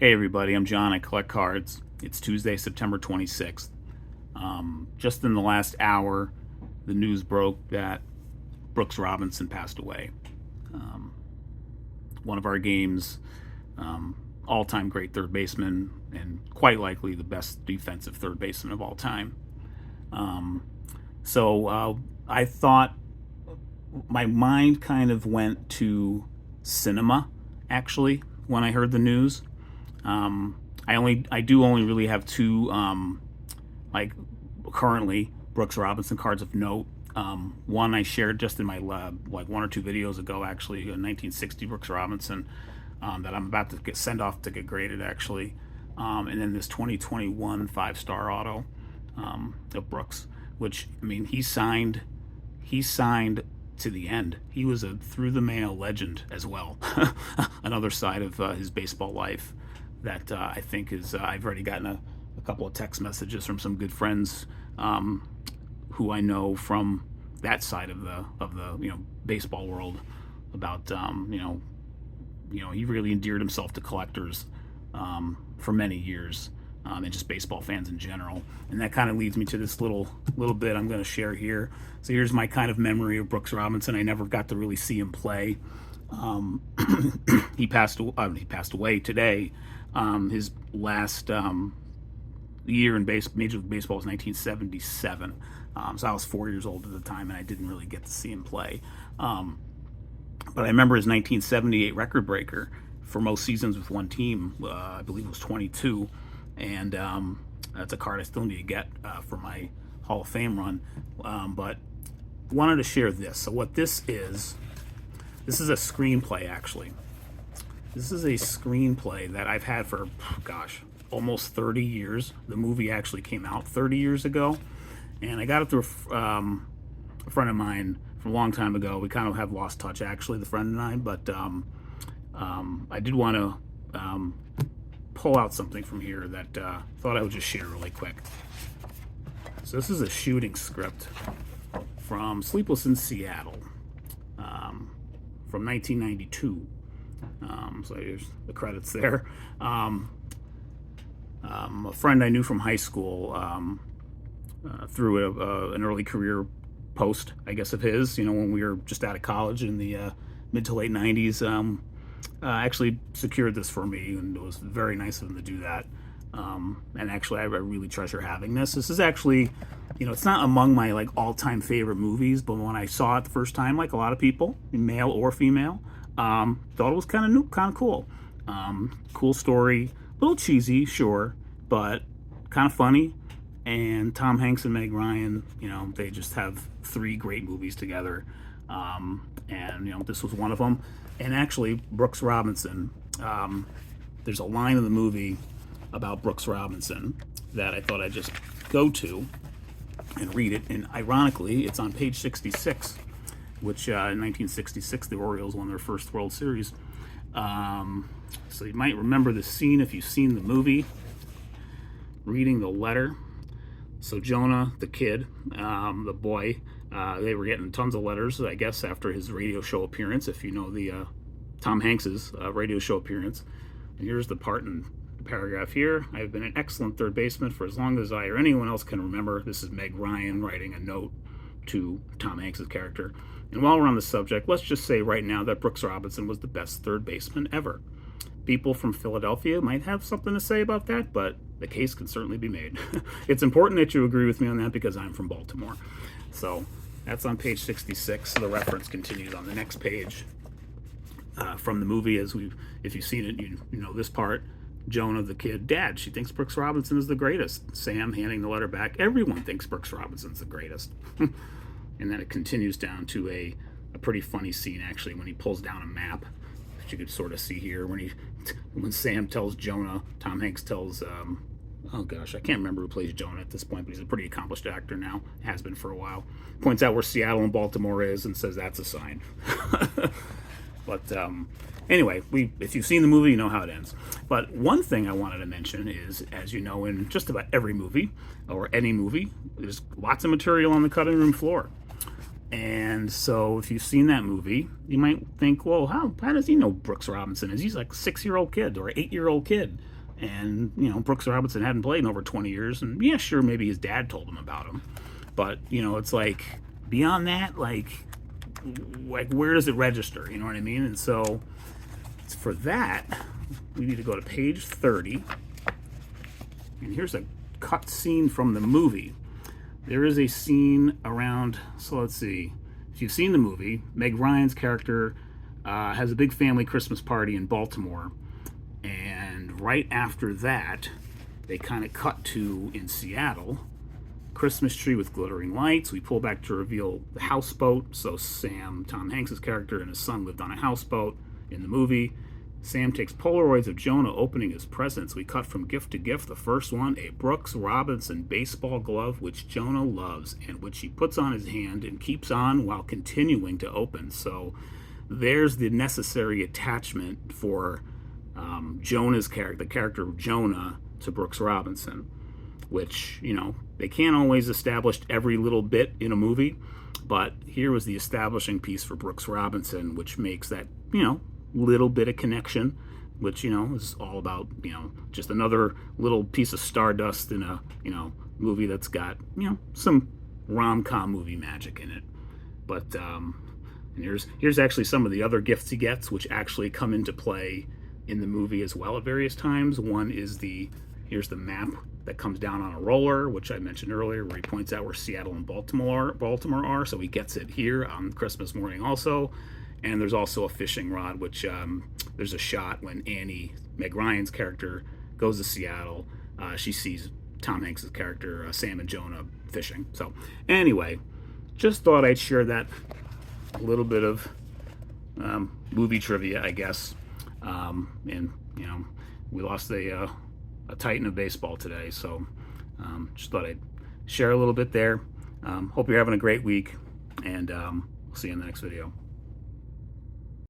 Hey everybody, I'm John. I collect cards. It's Tuesday, September 26th. Just in the last hour, the news broke that Brooks Robinson passed away. Um, One of our game's all-time great third baseman, and quite likely the best defensive third baseman of all time. Um, so I thought my mind kind of went to cinema, actually, when I heard the news. I do only really have two, like currently Brooks Robinson cards of note. One I shared just in my lab, like one or two videos ago, actually, a 1960 Brooks Robinson that I'm about to send off to get graded, actually. And then this 2021 five-star auto of Brooks, which, I mean, he signed to the end. He was a through the mail legend as well. Another side of his baseball life that I think is I've already gotten a couple of text messages from some good friends who I know from that side of the baseball world about he really endeared himself to collectors for many years, and just baseball fans in general. And that kind of leads me to this little bit I'm going to share here. So here's my kind of memory of Brooks Robinson. I never got to really see him play. He passed away today. His last year in Major League Baseball was 1977. So I was 4 years old at the time, and I didn't really get to see him play. But I remember his 1978 record breaker for most seasons with one team. I believe it was 22. And that's a card I still need to get for my Hall of Fame run. But wanted to share this. So what this is a screenplay, actually. This is a screenplay that I've had for, almost 30 years. The movie actually came out 30 years ago. And I got it through a friend of mine from a long time ago. We kind of have lost touch, actually, the friend and I. But I did want to pull out something from here that thought I would just share really quick. So this is a shooting script from Sleepless in Seattle from 1992. So here's the credits there. A friend I knew from high school through an early career post, I guess, of his, when we were just out of college in the mid to late 90s, actually secured this for me, and it was very nice of him to do that. And actually, I really treasure having this. This is actually, it's not among my all-time favorite movies, but when I saw it the first time, like a lot of people, male or female, thought it was kind of cool. Cool story, a little cheesy, sure, but kind of funny. And Tom Hanks and Meg Ryan, they just have three great movies together. And this was one of them. And actually, Brooks Robinson, there's a line in the movie about Brooks Robinson that I thought I'd just go to and read it. And ironically, it's on page 66, which in 1966, the Orioles won their first World Series. So you might remember the scene if you've seen the movie, reading the letter. So Jonah, the kid, the boy, they were getting tons of letters, I guess, after his radio show appearance, if you know the Tom Hanks's radio show appearance. And here's the part in the paragraph here. I have been an excellent third baseman for as long as I or anyone else can remember. This is Meg Ryan writing a note to Tom Hanks's character. And while we're on the subject, let's just say right now that Brooks Robinson was the best third baseman ever. People from Philadelphia might have something to say about that, but the case can certainly be made. It's important that you agree with me on that because I'm from Baltimore. So that's on page 66. The reference continues on the next page from the movie. If you've seen it, you know this part. Jonah, the kid, Dad, she thinks Brooks Robinson is the greatest. Sam handing the letter back. Everyone thinks Brooks Robinson's the greatest. And then it continues down to a pretty funny scene, actually, when he pulls down a map. You could sort of see here when Sam tells Jonah, Tom Hanks tells, I can't remember who plays Jonah at this point, but he's a pretty accomplished actor now, has been for a while. Points out where Seattle and Baltimore is and says that's a sign. But anyway, if you've seen the movie, you know how it ends. But one thing I wanted to mention is, as you know, in just about every movie, or any movie, there's lots of material on the cutting room floor. And so if you've seen that movie, you might think, well, how does he know Brooks Robinson is? He's like a 6-year-old kid or an 8-year-old kid. And, Brooks Robinson hadn't played in over 20 years. And yeah, sure, maybe his dad told him about him. But, it's like beyond that, like where does it register? You know what I mean? And so for that, we need to go to page 30. And here's a cut scene from the movie. There is a scene around, so let's see. If you've seen the movie, Meg Ryan's character has a big family Christmas party in Baltimore. And right after that, they kind of cut to in Seattle. Christmas tree with glittering lights. We pull back to reveal the houseboat. So Sam, Tom Hanks' character, and his son lived on a houseboat in the movie. Sam takes Polaroids of Jonah opening his presents. We cut from gift to gift. The first one, a Brooks Robinson baseball glove, which Jonah loves, and which he puts on his hand and keeps on while continuing to open. So there's the necessary attachment for Jonah's character, the character of Jonah, to Brooks Robinson, which, they can't always establish every little bit in a movie, but here was the establishing piece for Brooks Robinson, which makes that, little bit of connection, which, is all about, just another little piece of stardust in a, movie that's got, some rom-com movie magic in it. But, and here's actually some of the other gifts he gets, which actually come into play in the movie as well at various times. One is here's the map that comes down on a roller, which I mentioned earlier, where he points out where Seattle and Baltimore are. So he gets it here on Christmas morning also. And there's also a fishing rod, which there's a shot when Annie, Meg Ryan's character, goes to Seattle. She sees Tom Hanks' character, Sam and Jonah, fishing. So anyway, just thought I'd share that little bit of movie trivia, I guess. And, we lost a titan of baseball today. So just thought I'd share a little bit there. Hope you're having a great week. And we'll see you in the next video.